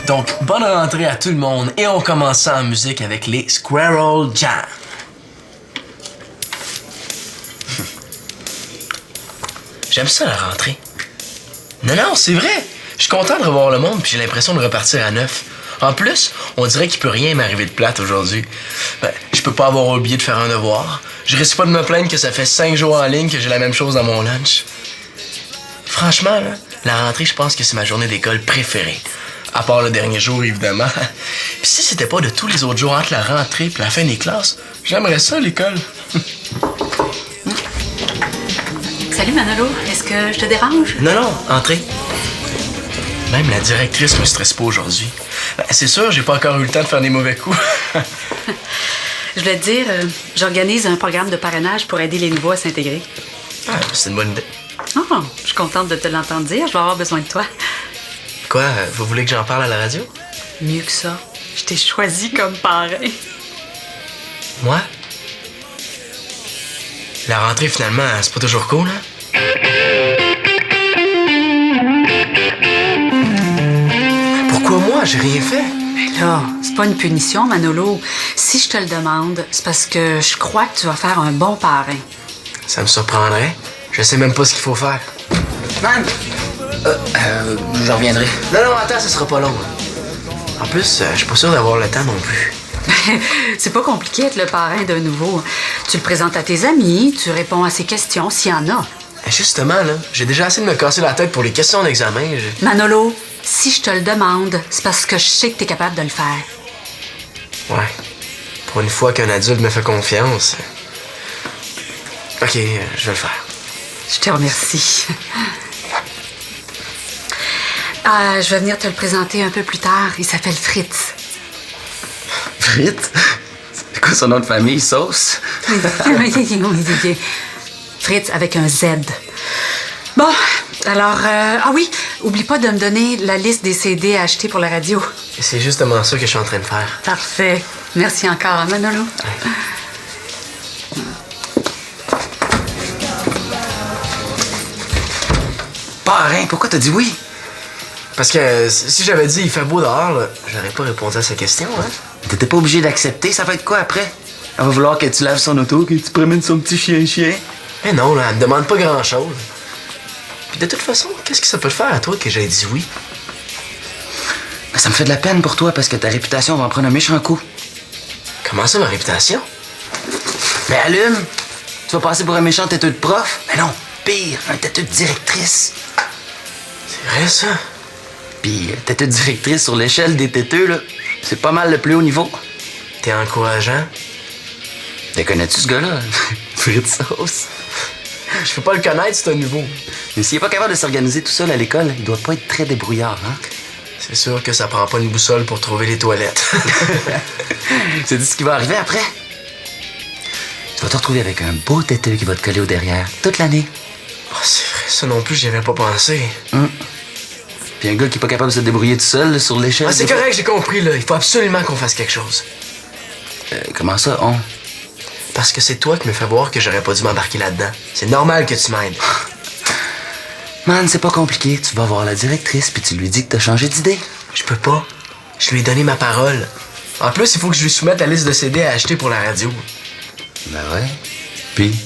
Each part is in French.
Donc, bonne rentrée à tout le monde et on commence ça en musique avec les Squirrel Jam. J'aime ça la rentrée. Non, c'est vrai. Je suis content de revoir le monde puis j'ai l'impression de repartir à neuf. En plus, on dirait qu'il peut rien m'arriver de plate aujourd'hui. Je peux pas avoir oublié de faire un devoir. Je risque pas de me plaindre que ça fait 5 jours en ligne que j'ai la même chose dans mon lunch. Franchement, là, la rentrée, je pense que c'est ma journée d'école préférée. À part le dernier jour, évidemment. Puis si c'était pas de tous les autres jours entre la rentrée et la fin des classes, j'aimerais ça, l'école. Salut, Manolo. Est-ce que je te dérange? Non, entrez. Même la directrice me stresse pas aujourd'hui. C'est sûr, j'ai pas encore eu le temps de faire des mauvais coups. Je voulais te dire, j'organise un programme de parrainage pour aider les nouveaux à s'intégrer. Ah, c'est une bonne idée. Oh, je suis contente de te l'entendre dire. Je vais avoir besoin de toi. Quoi, vous voulez que j'en parle à la radio? Mieux que ça, je t'ai choisi comme parrain. Moi? La rentrée, finalement, c'est pas toujours cool, hein? Pourquoi moi? J'ai rien fait. Mais là, c'est pas une punition, Manolo. Si je te le demande, c'est parce que je crois que tu vas faire un bon parrain. Ça me surprendrait. Je sais même pas ce qu'il faut faire. Man! Je reviendrai. Non, attends, ça sera pas long. En plus, je suis pas sûr d'avoir le temps non plus. C'est pas compliqué être le parrain d'un nouveau. Tu le présentes à tes amis, tu réponds à ses questions s'il y en a. Justement, là, j'ai déjà assez de me casser la tête pour les questions d'examen. Manolo, si je te le demande, c'est parce que je sais que t'es capable de le faire. Ouais. Pour une fois qu'un adulte me fait confiance. OK, je vais le faire. Je te remercie. Je vais venir te le présenter un peu plus tard. Il s'appelle Fritz. Fritz? C'est quoi son nom de famille? Sauce? Fritz avec un Z. Bon, alors... ah oui, oublie pas de me donner la liste des CD à acheter pour la radio. C'est justement ça que je suis en train de faire. Parfait. Merci encore, Manolo. Ouais. Parrain, pourquoi t'as dit oui? Parce que si j'avais dit il fait beau dehors, là, j'aurais pas répondu à sa question, hein? T'étais pas obligé d'accepter, ça va être quoi après? Elle va vouloir que tu laves son auto, que tu promènes son petit chien-chien. Mais non, là, elle me demande pas grand-chose. Puis de toute façon, qu'est-ce que ça peut te faire à toi que j'aie dit oui? Ben, ça me fait de la peine pour toi parce que ta réputation va en prendre un méchant coup. Comment ça, ma réputation? Mais allume! Tu vas passer pour un méchant têteux de prof? Mais non, pire, un têteux de directrice. C'est vrai, ça? Puis têteux de directrice sur l'échelle des têteux, là, c'est pas mal le plus haut niveau. T'es encourageant? T'es connais-tu ce gars-là? Fritz Sauce. Je peux pas le connaître, c'est un nouveau. Mais s'il est pas capable de s'organiser tout seul à l'école, il doit pas être très débrouillard, hein? C'est sûr que ça prend pas une boussole pour trouver les toilettes. Tu dis ce qui va arriver après? Tu vas te retrouver avec un beau têteux qui va te coller au derrière toute l'année. Oh, c'est vrai, ça non plus, j'y avais pas pensé. Puis un gars qui est pas capable de se débrouiller tout seul là, sur l'échelle. Ah, c'est correct, j'ai compris, là. Il faut absolument qu'on fasse quelque chose. Comment ça, on? Parce que c'est toi qui me fais voir que j'aurais pas dû m'embarquer là-dedans. C'est normal que tu m'aides. Man, c'est pas compliqué. Tu vas voir la directrice puis tu lui dis que t'as changé d'idée. Je peux pas. Je lui ai donné ma parole. En plus, il faut que je lui soumette la liste de CD à acheter pour la radio. Ben ouais. Puis?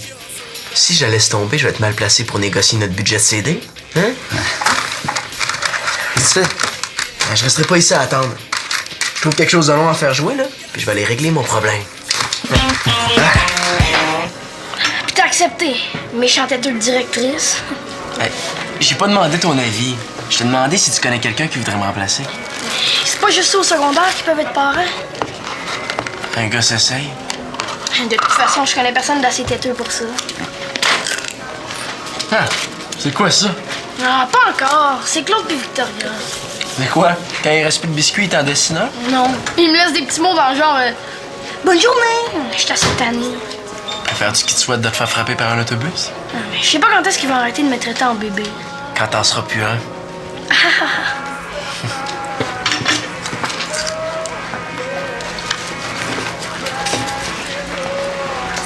Si je la laisse tomber, je vais être mal placé pour négocier notre budget de CD. Hein? Qu'est-ce que tu fais? Ben, je resterai pas ici à attendre. Je trouve quelque chose de long à faire jouer, là, puis je vais aller régler mon problème. Puis t'as accepté, méchante têteux de directrice. Hey, j'ai pas demandé ton avis. Je t'ai demandé si tu connais quelqu'un qui voudrait me remplacer. C'est pas juste ceux au secondaire qui peuvent être parents. Un gars s'essaye. De toute façon, je connais personne d'assez têteux pour ça. Ah, c'est quoi ça? Non, pas encore. C'est Claude puis Victoria. Mais quoi? Quand il reste plus de biscuits, il est en dessineur? Non. Ils me laissent des petits mots dans le genre bonne journée! Je suis assez tannée. Préfères-tu qu'il te souhaite de te faire frapper par un autobus? Mais je sais pas quand est-ce qu'ils vont arrêter de me traiter en bébé. Quand t'en seras plus un.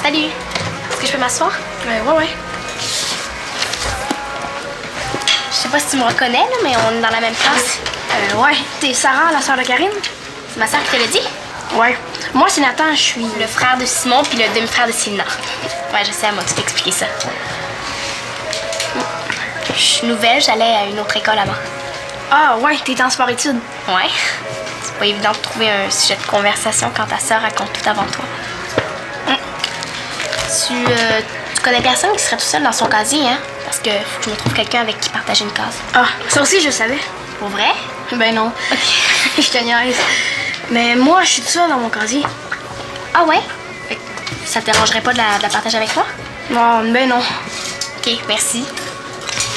Salut! Est-ce que je peux m'asseoir? Ouais. Je sais pas si tu me reconnais, là, mais on est dans la même classe. Ouais. T'es Sarah, la sœur de Karine? C'est ma sœur qui te l'a dit? Ouais. Moi, c'est Nathan, je suis le frère de Simon puis le demi-frère de Célina. Ouais, je sais, elle m'a tout expliqué ça. Je suis nouvelle, j'allais à une autre école avant. Ah, ouais, t'es en sport-études? Ouais. C'est pas évident de trouver un sujet de conversation quand ta sœur raconte tout avant toi. Tu connais personne qui serait tout seul dans son casier, hein? Parce que faut que je me trouve quelqu'un avec qui partager une case. Ah, ça aussi, je savais. Pour vrai? Ben non. OK. Je te niaise. Mais moi, je suis toute seule dans mon casier. Ah ouais? Fait que ça te dérangerait pas de la partager avec moi? Non, ben non. OK, merci.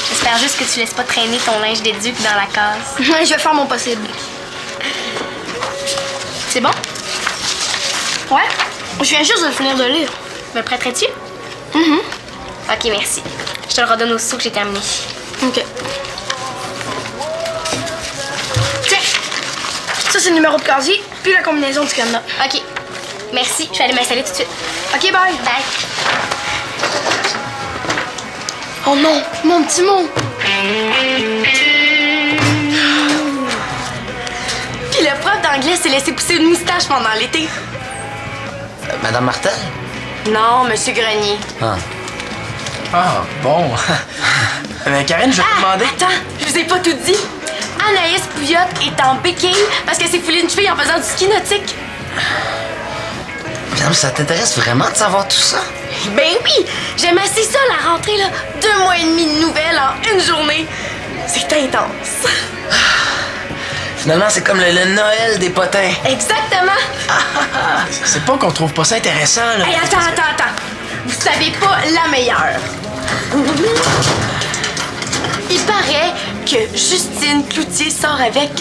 J'espère juste que tu laisses pas traîner ton linge d'éduc dans la case. Je vais faire mon possible. C'est bon? Ouais? Je viens juste de finir de lire. Me le prêterais-tu? OK, merci. Je te le redonne aussitôt que j'ai terminé. OK. Tiens! Ça, c'est le numéro de casier, puis la combinaison du cadenas. OK. Merci. Je vais aller m'installer tout de suite. OK, bye. Bye. Oh non, mon petit mot. Puis le prof d'anglais s'est laissé pousser une moustache pendant l'été. Madame Martel? Non, Monsieur Grenier. Ah, bon. Mais Karine, je vais te demander... Attends, je vous ai pas tout dit. Anaïs Pouillotte est en béquille parce qu'elle s'est foulée une cheville en faisant du ski nautique. Madame, ça t'intéresse vraiment de savoir tout ça? Ben oui! J'aime assez ça, la rentrée, là. 2 mois et demi de nouvelles en une journée. C'est intense. Finalement, c'est comme le Noël des potins. Exactement. C'est pas qu'on trouve pas ça intéressant, là. Hey, attends. Vous savez pas la meilleure. Il paraît que Justine Cloutier sort avec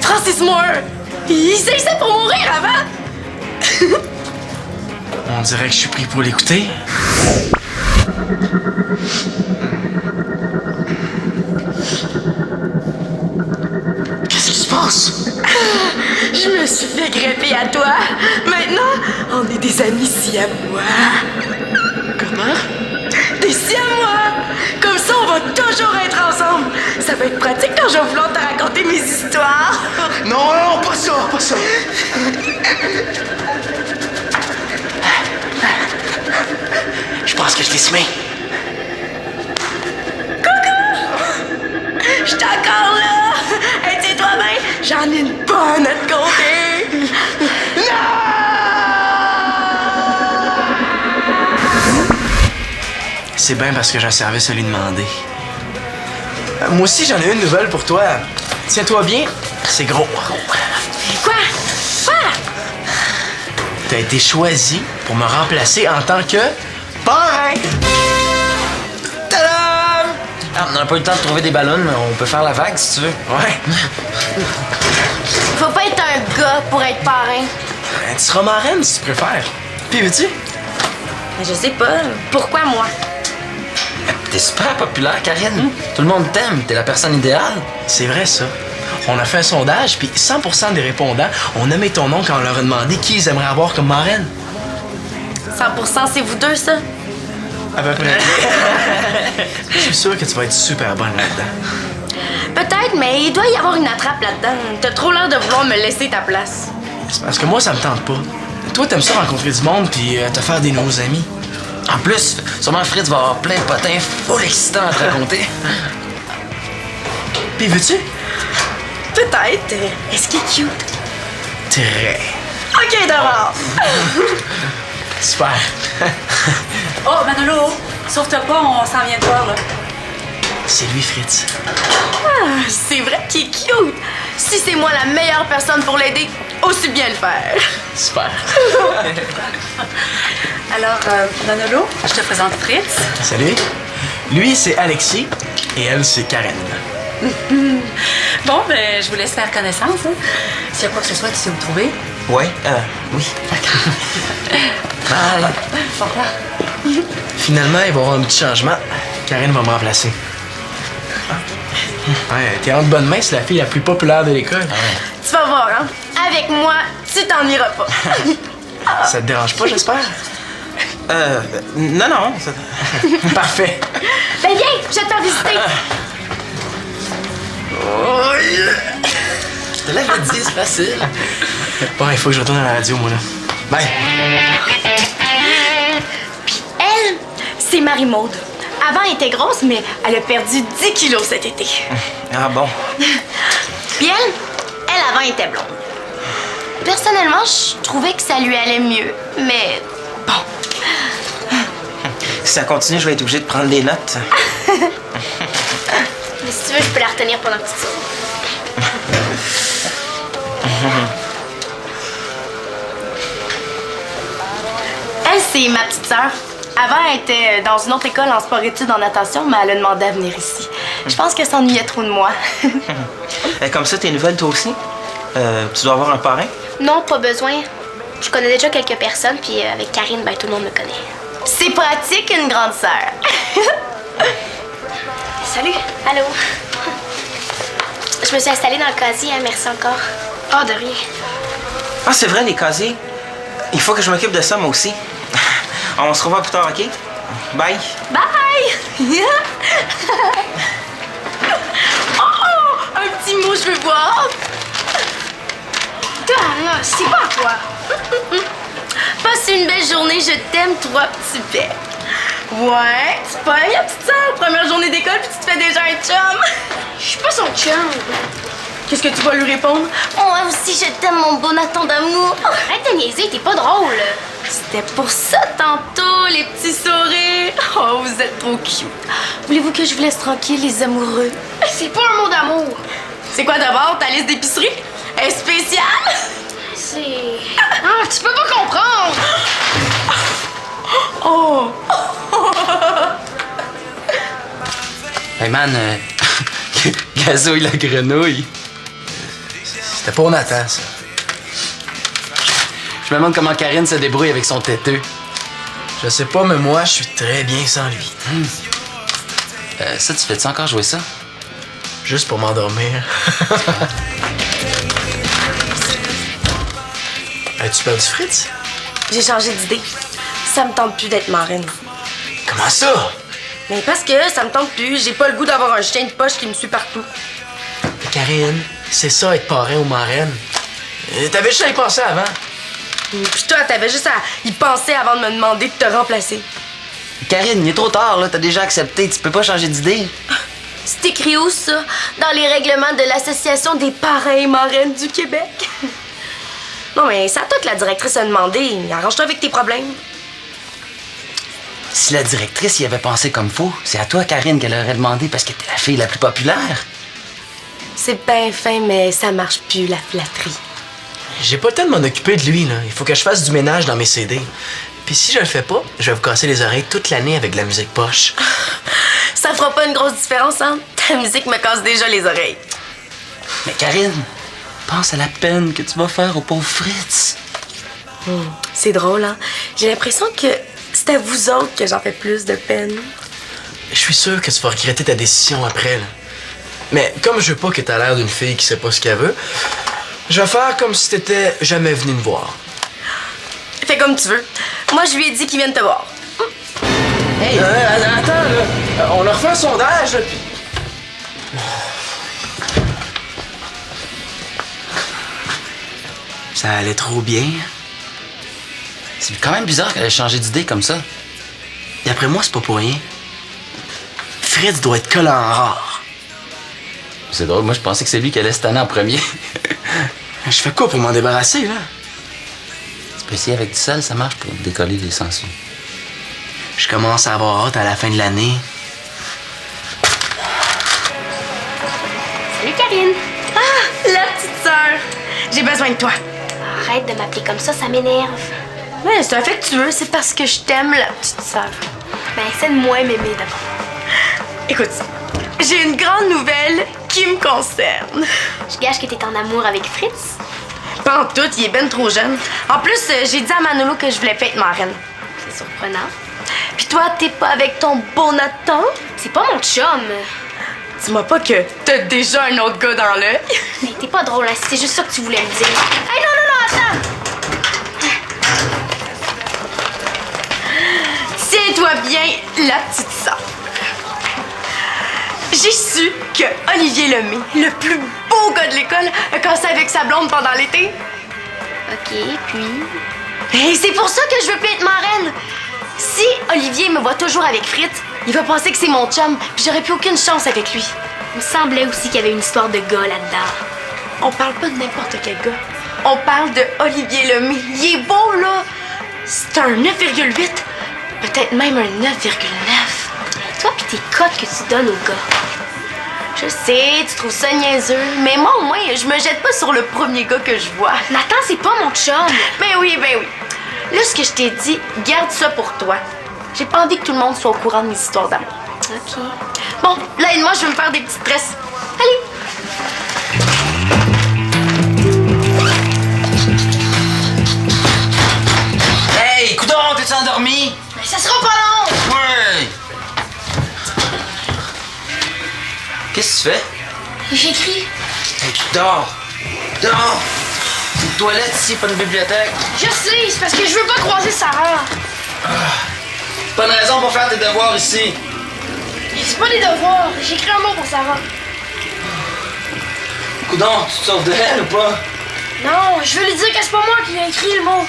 Francis Moore. Il s'essaie pour mourir avant. On dirait que je suis pris pour l'écouter. Qu'est-ce qui se passe? Je me suis fait greffer à toi. Maintenant, on est des amis siamois. Comment? Des siamois! Comme ça, on va toujours être ensemble. Ça va être pratique quand je vais vouloir te raconter mes histoires. Non, pas ça. Je pense que je t'ai semé. Je suis encore là! Hey, tu sais, toi-même, j'en ai une bonne à te conter! C'est bien parce que j'ai un service à lui demander. Moi aussi, j'en ai une nouvelle pour toi. Tiens-toi bien, c'est gros. Quoi? T'as été choisi pour me remplacer en tant que parrain. Tadam! Ah, on n'a pas eu le temps de trouver des ballons, mais on peut faire la vague si tu veux. Ouais. Faut pas être un gars pour être parrain. Tu seras marraine si tu préfères. Puis veux-tu? Je sais pas. Pourquoi moi? T'es super populaire, Karine. Tout le monde t'aime. T'es la personne idéale. C'est vrai, ça. On a fait un sondage, puis 100% des répondants ont nommé ton nom quand on leur a demandé qui ils aimeraient avoir comme marraine. 100% c'est vous deux, ça? À peu près. Je suis sûr que tu vas être super bonne là-dedans. Peut-être, mais il doit y avoir une attrape là-dedans. T'as trop l'air de vouloir me laisser ta place. C'est parce que moi, ça me tente pas. Toi, t'aimes ça rencontrer du monde puis te faire des nouveaux amis. En plus, sûrement Fritz va avoir plein de potins full excitants à te raconter. Puis veux-tu? Peut-être. Est-ce qu'il est cute? Très. OK, d'abord. Super. Oh, Manolo, sauve-toi pas, on s'en vient de voir, là. C'est lui, Fritz. Ah, c'est vrai qu'il est cute. Si c'est moi la meilleure personne pour l'aider, aussi bien le faire. Super. Alors, Manolo, je te présente Fritz. Salut. Lui, c'est Alexis et elle, c'est Karen. Bon, ben, je vous laisse faire connaissance. Hein. S'il y a quoi que ce soit, tu sais où me trouver. Ouais, oui. Bye. Pourquoi? Finalement, il va y avoir un petit changement. Karen va me remplacer. Ouais, t'es en bonne main, c'est la fille la plus populaire de l'école. Tu vas voir, hein? Avec moi, tu t'en iras pas. Ça te dérange pas, j'espère? Non. Parfait. Ben viens, je vais te faire visiter. Oh, yeah. Je te l'avais dit, c'est facile. Bon, il faut que je retourne à la radio, moi, là. Bye. Puis elle, c'est Marie-Maude. Avant, elle était grosse, mais elle a perdu 10 kilos cet été. Ah bon? Puis elle avant, elle était blonde. Personnellement, je trouvais que ça lui allait mieux, mais bon. Si ça continue, je vais être obligé de prendre des notes. Mais si tu veux, je peux la retenir pendant que tu sors. Elle, c'est ma petite sœur. Avant, elle était dans une autre école en sport-études en natation, mais elle a demandé à venir ici. Je pense qu'elle s'ennuyait trop de moi. Comme ça, t'es nouvelle, toi aussi? Tu dois avoir un parrain? Non, pas besoin. Je connais déjà quelques personnes, puis avec Karine, ben tout le monde me connaît. C'est pratique, une grande sœur. Salut. Allô. Je me suis installée dans le casier, hein, merci encore. Oh, de rien. Ah, c'est vrai, les casiers. Il faut que je m'occupe de ça, moi aussi. On se revoit plus tard, OK? Bye. Bye! Oh! Un petit mot, je veux voir. C'est quoi, toi? Passe une belle journée, je t'aime, toi, petit bec. Ouais, tu pognes la petite sœur, première journée d'école, puis tu te fais déjà un chum. Je suis pas son chum. Qu'est-ce que tu vas lui répondre? Moi aussi, je t'aime, mon beau Nathan d'amour. Arrête de niaiser, t'es pas drôle. C'était pour ça tantôt, les petits sourires. Oh, vous êtes trop cute. Voulez-vous que je vous laisse tranquille, les amoureux? C'est pas un mot d'amour. C'est quoi d'abord, ta liste d'épicerie? Elle est spéciale? C'est... Ah, tu peux pas comprendre! Oh! Hey man, gazouille la grenouille. C'était pour Nathan, ça. Je me demande comment Karine se débrouille avec son têteux. Je sais pas, mais moi, je suis très bien sans lui. Ça, tu fais-tu encore jouer ça? Juste pour m'endormir. As-tu perdu Fritz? J'ai changé d'idée. Ça me tente plus d'être marraine. Comment ça? Mais parce que ça me tente plus. J'ai pas le goût d'avoir un chien de poche qui me suit partout. Karine, c'est ça être parrain ou marraine. T'avais juste à y penser avant. Puis toi, t'avais juste à y penser avant de me demander de te remplacer. Karine, il est trop tard, là. T'as déjà accepté. Tu peux pas changer d'idée. C'est écrit où, ça? Dans les règlements de l'Association des parrains et marraines du Québec? Non, mais c'est à toi que la directrice a demandé. Arrange-toi avec tes problèmes. Si la directrice y avait pensé comme faut, c'est à toi, Karine, qu'elle aurait demandé parce que t'es la fille la plus populaire. C'est bien fin, mais ça marche plus, la flatterie. J'ai pas le temps de m'en occuper de lui, là. Il faut que je fasse du ménage dans mes CD. Puis si je le fais pas, je vais vous casser les oreilles toute l'année avec de la musique poche. Ça fera pas une grosse différence, hein? Ta musique me casse déjà les oreilles. Mais Karine, pense à la peine que tu vas faire au pauvre Fritz. C'est drôle, hein? J'ai l'impression que c'est à vous autres que j'en fais plus de peine. Je suis sûr que tu vas regretter ta décision après, là. Mais comme je veux pas que t'aies l'air d'une fille qui sait pas ce qu'elle veut, je vais faire comme si t'étais jamais venu me voir. Fais comme tu veux. Moi, je lui ai dit qu'il vienne te voir. Hey! Attends, là. On a refait un sondage, là, puis... Ça allait trop bien. C'est quand même bizarre qu'elle ait changé d'idée comme ça. D'après moi, c'est pas pour rien. Fritz doit être collant rare. C'est drôle, moi je pensais que c'est lui qui allait se tanner en premier. Je fais quoi pour m'en débarrasser, là? Tu peux essayer avec du sel, ça marche pour décoller les sangsues. Je commence à avoir hâte à la fin de l'année. Salut, Karine. Ah, la petite sœur. J'ai besoin de toi. Arrête de m'appeler comme ça m'énerve. Ouais, c'est affectueux, c'est parce que je t'aime, la petite sœur. Ben, essaie de moins m'aimer d'abord. Écoute, j'ai une grande nouvelle qui me concerne. Je gage que t'es en amour avec Fritz. Pas en tout, il est ben trop jeune. En plus, j'ai dit à Manolo que je voulais pas être marraine. C'est surprenant. Puis toi, t'es pas avec ton beau Nathan? C'est pas mon chum. Dis-moi pas que t'as déjà un autre gars dans l'œil. Mais t'es pas drôle, hein, c'est juste ça que tu voulais me dire. Hey, non, attends! Tiens-toi bien, la petite sœur. J'ai su que Olivier Lemay, le plus beau gars de l'école, a cassé avec sa blonde pendant l'été. OK, puis... Et c'est pour ça que je veux plus être marraine. Si Olivier me voit toujours avec Fritz, il va penser que c'est mon chum, puis j'aurais plus aucune chance avec lui. Il me semblait aussi qu'il y avait une histoire de gars là-dedans. On parle pas de n'importe quel gars. On parle de Olivier Lemay. Il est beau, là. C'est un 9,8. Peut-être même un 9,9. Toi pis tes cotes que tu donnes aux gars. Je sais, tu trouves ça niaiseux, mais moi, au moins, je me jette pas sur le premier gars que je vois. Nathan, c'est pas mon chum. Ben oui, ben oui. Là, ce que je t'ai dit, garde ça pour toi. J'ai pas envie que tout le monde soit au courant de mes histoires d'amour. OK. Bon, là, aide-moi, je vais me faire des petites tresses. Allez! Hey, coudonc, t'es-tu endormi? Mais ça sera pas long. Ouais! Qu'est-ce que tu fais? J'écris. Hey, dors! Dors! C'est une toilette ici, pas une bibliothèque. Je sais, c'est parce que je veux pas croiser Sarah. Pas une raison pour faire tes devoirs ici. C'est pas des devoirs. J'écris un mot pour Sarah. Coudonc, tu te sauves de elle ou pas? Non, je veux lui dire que c'est pas moi qui ai écrit le mot.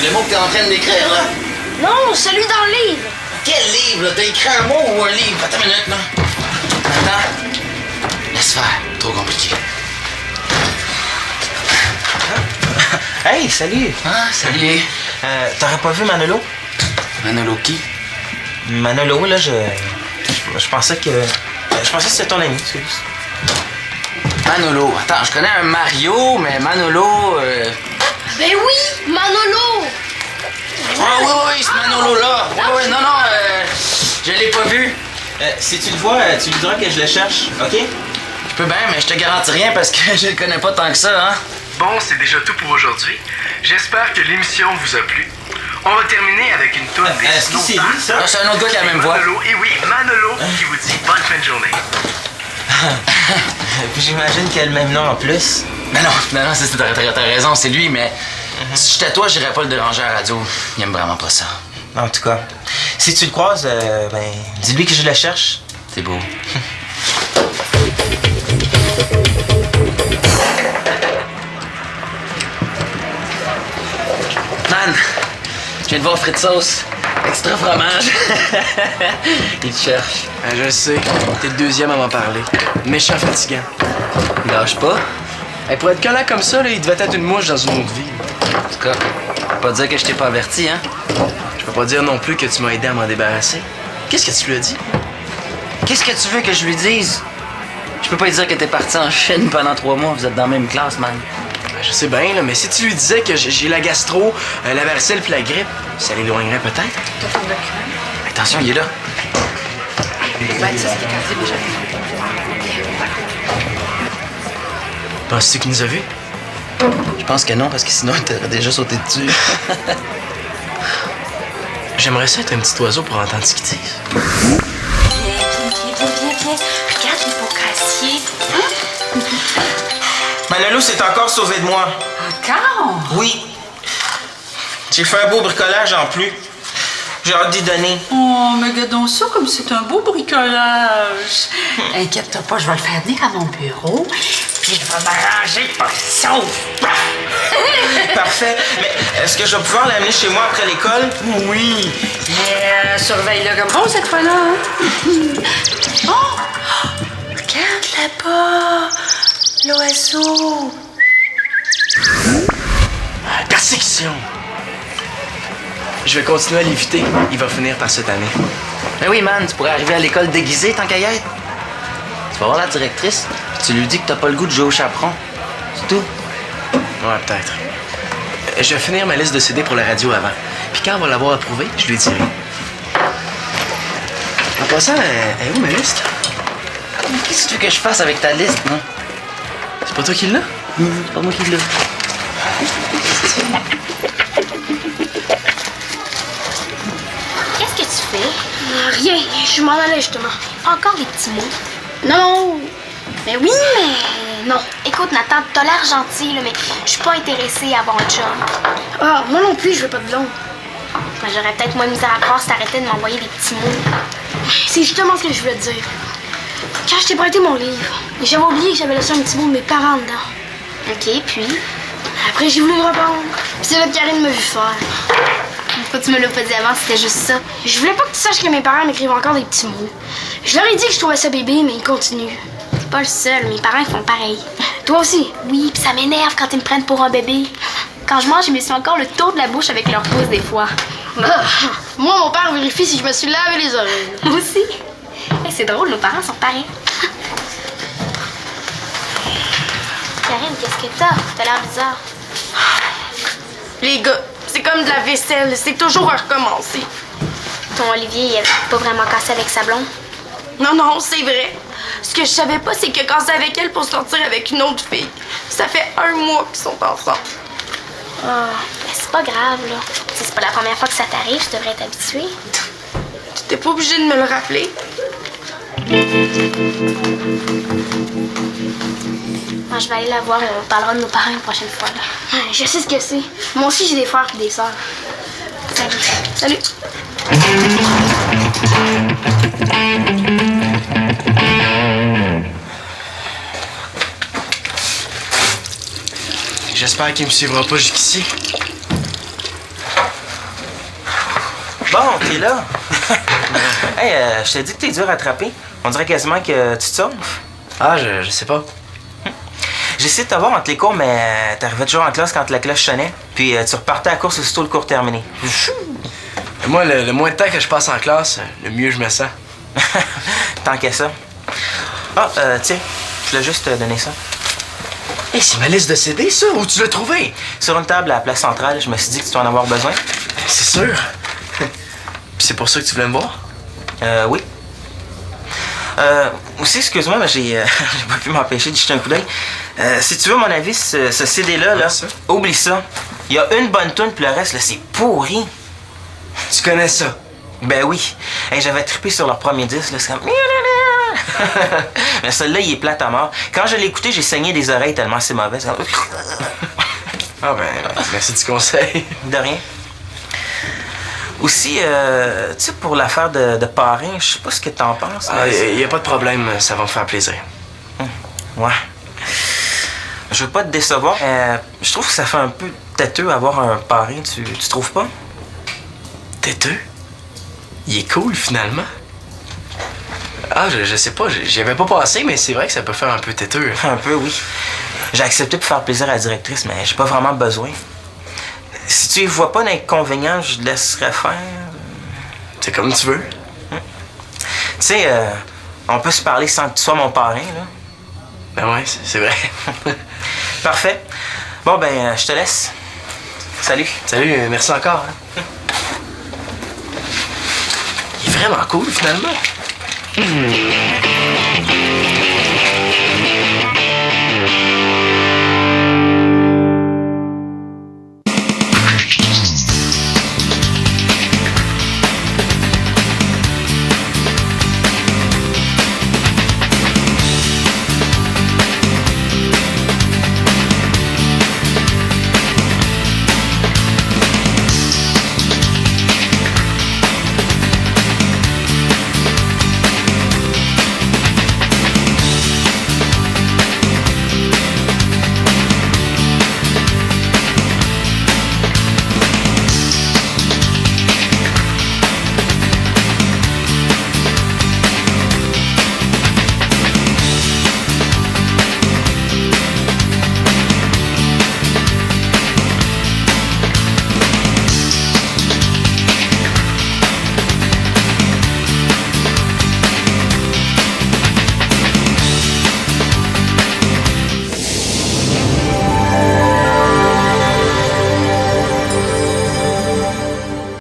Le mot que t'es en train d'écrire, là? Non, celui dans le livre. Quel livre, là? T'as écrit un mot ou un livre? Attends une minute, là. Attends. Laisse faire. Trop compliqué. Hey, salut! Ah, salut. T'aurais pas vu Manolo? Manolo qui? Manolo, là, je pensais que... Je pensais que c'était ton ami, excuse. Manolo. Attends, je connais un Mario, mais Manolo... Ben oui, Manolo. Ah oui, ce Manolo-là. Oui, non, je l'ai pas vu. Si tu le vois, tu lui diras que je le cherche, OK? Je peux bien, mais je te garantis rien parce que je le connais pas tant que ça, hein. Bon, c'est déjà tout pour aujourd'hui. J'espère que l'émission vous a plu. On va terminer avec une toune des Est-ce que c'est lui, ça? Ah, c'est un autre gars qui a la même voix. Manolo, et oui, Manolo qui vous dit bonne fin de journée. Puis j'imagine qu'il a le même nom en plus. Mais non, t'as raison, c'est lui, mais si j'étais toi, j'irais pas le déranger à la radio. Il aime vraiment pas ça. En tout cas, si tu le croises, ben, dis-lui que je le cherche. C'est beau. Man, je viens de voir Fritz Sauce. Extra fromage. Il te cherche. Je le sais, t'es le deuxième à m'en parler. Méchant fatigant. Il lâche pas. Hey, pour être collant comme ça, là, il devait être une mouche dans une autre vie. En tout cas, faut pas dire que je t'ai pas averti, hein? Je peux pas dire non plus que tu m'as aidé à m'en débarrasser. Qu'est-ce que tu lui as dit? Qu'est-ce que tu veux que je lui dise? Je peux pas lui dire que t'es parti en Chine pendant 3 mois, vous êtes dans la même classe, man. Je sais bien, là, mais si tu lui disais que j'ai la gastro, la varicelle puis la grippe, ça l'éloignerait peut-être. Attention, il est là. Penses-tu qu'il nous a vus? Je pense que non, parce que sinon, il t'aurait déjà sauté dessus. J'aimerais ça être un petit oiseau pour entendre ce qu'il dit. Viens. Regarde les beaux casiers. Manolo s'est encore sauvé de moi. Encore? Oui. J'ai fait un beau bricolage en plus. J'ai hâte d'y donner. Oh, mais regardons ça comme c'est un beau bricolage. Inquiète-toi pas, je vais le faire venir à mon bureau, puis je vais m'arranger pour sauve. Parfait. Mais est-ce que je vais pouvoir l'amener chez moi après l'école? Oui. Mais surveille-le comme bon cette fois-là. Hein? Oh! Regarde là-bas! L'oiseau! Persécution! Je vais continuer à l'éviter. Il va finir par se tanner. Mais oui, man, tu pourrais arriver à l'école déguisé tant qu'à y être. Tu vas voir la directrice, puis tu lui dis que t'as pas le goût de jouer au chaperon. C'est tout. Ouais, peut-être. Je vais finir ma liste de CD pour la radio avant. Puis quand on va l'avoir approuvée, je lui dirai. En passant, elle est où ma liste? Qu'est-ce que tu veux que je fasse avec ta liste, non? C'est pas toi qui l'as? C'est pas moi qui l'ai. Qu'est-ce que tu fais? Rien, je m'en allais justement. Encore des petits mots. Non, mais oui, mais non. Écoute, Nathan, t'as l'air gentil, là, mais je suis pas intéressée à avoir un chum. Ah, moi non plus, je veux pas de blonde. Ben, j'aurais peut-être moins misère à croire si t'arrêtais de m'envoyer des petits mots. C'est justement ce que je voulais te dire. Quand je t'ai prêté mon livre, j'avais oublié que j'avais laissé un petit mot de mes parents dedans. OK, puis? Après, j'ai voulu le reprendre. Puis c'est là que Karine m'a vu faire. Pourquoi tu me l'as pas dit avant, c'était juste ça? Je voulais pas que tu saches que mes parents m'écrivent encore des petits mots. Je leur ai dit que je trouvais ça bébé, mais ils continuent. T'es pas le seul, mes parents ils font pareil. Toi aussi? Oui, puis ça m'énerve quand ils me prennent pour un bébé. Quand je mange, je me suis encore le tour de la bouche avec leur pouce des fois. Ah, moi, mon père vérifie si je me suis lavé les oreilles. Moi aussi. Hey, c'est drôle, nos parents sont pareils. Karine, qu'est-ce que t'as? T'as l'air bizarre. Les gars, c'est comme de la vaisselle, c'est toujours à recommencer. Ton Olivier, il a pas vraiment cassé avec sa blonde? Non, c'est vrai. Ce que je savais pas, c'est que quand c'est avec elle pour sortir avec une autre fille, ça fait 1 mois qu'ils sont ensemble. Ah, ben c'est pas grave, là. C'est pas la première fois que ça t'arrive, je devrais être habituée. Tu t'es pas obligé de me le rappeler. Moi, je vais aller la voir, on parlera de nos parents une prochaine fois, là. Je sais ce que c'est. Moi aussi, j'ai des frères et des sœurs. Salut. J'espère qu'il me suivra pas jusqu'ici. Bon, t'es là. Hey, je t'ai dit que t'es dur à attraper. On dirait quasiment que tu te sauves. Ah, je sais pas. J'ai essayé de te voir entre les cours, mais t'arrivais toujours en classe quand la cloche sonnait. Puis tu repartais à la course aussitôt le cours terminé. Moi, le moins de temps que je passe en classe, le mieux je me sens. Tant qu'à ça. Ah, tiens, je voulais juste te donner ça. Hey, c'est ma liste de CD, ça? Où tu l'as trouvé? Sur une table à la place centrale, je me suis dit que tu dois en avoir besoin. C'est sûr. Puis c'est pour ça que tu voulais me voir? Oui. Aussi, excuse-moi, mais j'ai pas pu m'empêcher de jeter un coup d'œil. Si tu veux mon avis, ce CD-là, là, ça? oublie ça. Il y a une bonne tune, puis le reste, là, c'est pourri. Tu connais ça? Ben oui. Hey, j'avais trippé sur leur premier disque, là, c'est comme... Mais celui-là, il est plate à mort. Quand je l'ai écouté, j'ai saigné des oreilles tellement c'est mauvais. Ah ben, merci du conseil. De rien. Aussi, tu sais, pour l'affaire de parrain, je sais pas ce que t'en penses. Ah, y a pas de problème, ça va me faire plaisir. Ouais. Je veux pas te décevoir. Je trouve que ça fait un peu têteux avoir un parrain, tu trouves pas? Têteux? Il est cool, finalement. Ah, je sais pas, j'y avais pas pensé, mais c'est vrai que ça peut faire un peu têteux. Un peu, oui. J'ai accepté pour faire plaisir à la directrice, mais j'ai pas vraiment besoin. Si tu y vois pas d'inconvénient, je laisserais faire. C'est comme tu veux. Tu sais, on peut se parler sans que tu sois mon parrain, là. Ben ouais, c'est vrai. Parfait. Bon, ben, je te laisse. Salut. Salut, merci encore. Hein. Il est vraiment cool, finalement.